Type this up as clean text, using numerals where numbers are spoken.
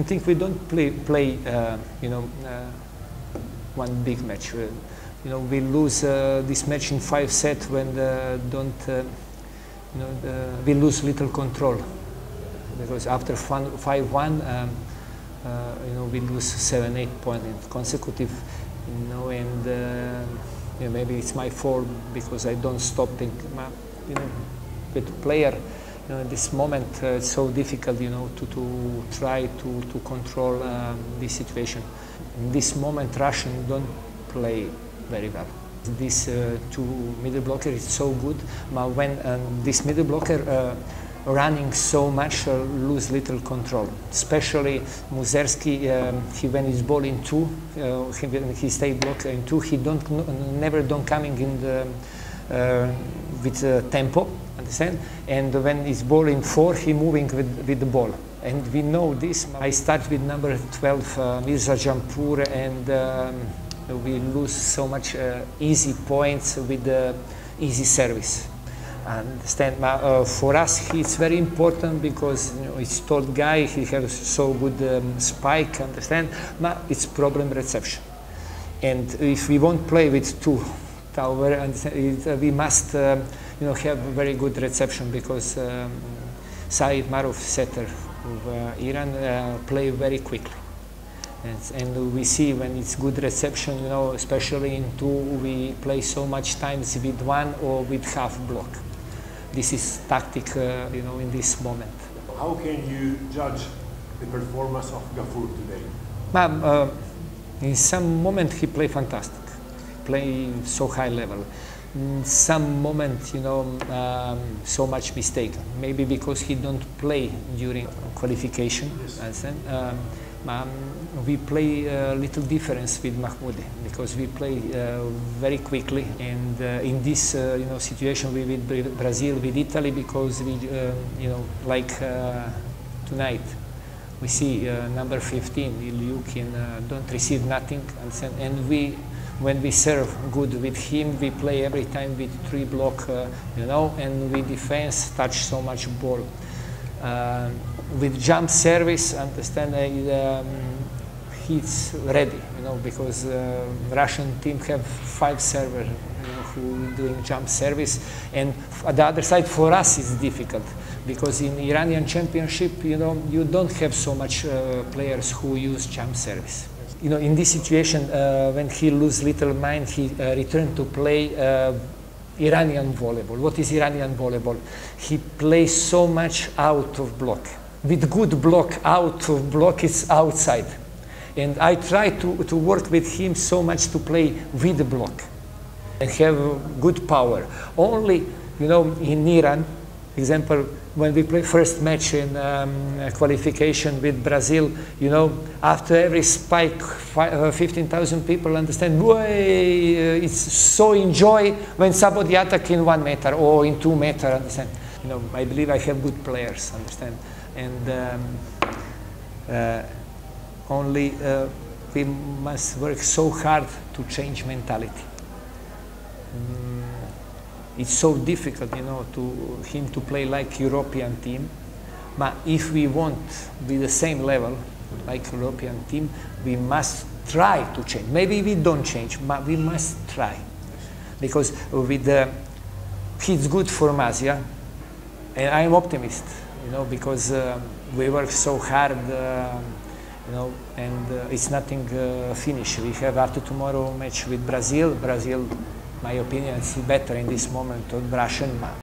I think we don't play one big match. We lose this match in 5 sets when we lose little control, because after 5-1, we lose 7-8 points in consecutive, and maybe it's my fault because I don't stop thinking. With the player, in this moment it's so difficult, to try to control this situation. In this moment, Russian don't play very well. This two middle blocker is so good, but when this middle blocker running so much, lose little control. Especially Muserski, when he's ball in 2, when he stay blocked in 2, he never coming in the with tempo, understand? And when he's ball in 4, he moving with the ball. And we know this. I start with number 12, Mirza Jampur, and we lose so much easy points with the easy service. Understand? For us, it's very important because he's tall guy. He has so good spike. Understand? But it's problem reception. And if we won't play with 2 tower, we must have very good reception, because Said Maruf setter of Iran play very quickly. And we see when it's good reception, especially in 2, we play so much times with 1 or with half block. This is tactic, in this moment. How can you judge the performance of Gafur today? In some moment he play fantastic, play so high level. In some moment, so much mistake. Maybe because he don't play during qualification. Yes. We play a little difference with Mahmoudi, because we play very quickly, and in this situation with Brazil, with Italy, because we like tonight we see number 15 Ilyukin don't receive nothing, and when we serve good with him, we play every time with 3 block, and we defense touch so much ball. With jump service, understand, he's ready, because Russian team have 5 servers who doing jump service, and at the other side for us it's difficult, because in Iranian championship, you don't have so much players who use jump service. In this situation, when he lose little mind, he returned to play Iranian volleyball. What is Iranian volleyball? He plays so much out of block. With good block, out of block, it's outside. And I try to work with him so much to play with the block and have good power. Only, in Iran, example, when we play first match in qualification with Brazil, after every spike, 15,000 people understand, boy, it's so enjoy when somebody attack in 1 meter or in 2 meter, understand? I believe I have good players, understand? And only we must work so hard to change mentality. It's so difficult, him to play like European team. But if we want be the same level like European team, we must try to change. Maybe we don't change, but we must try, because with he's good for Mazia, and I'm optimist, because we work so hard, and it's nothing finished. We have after tomorrow match with Brazil. Brazil, my opinion, is better in this moment of Russian, but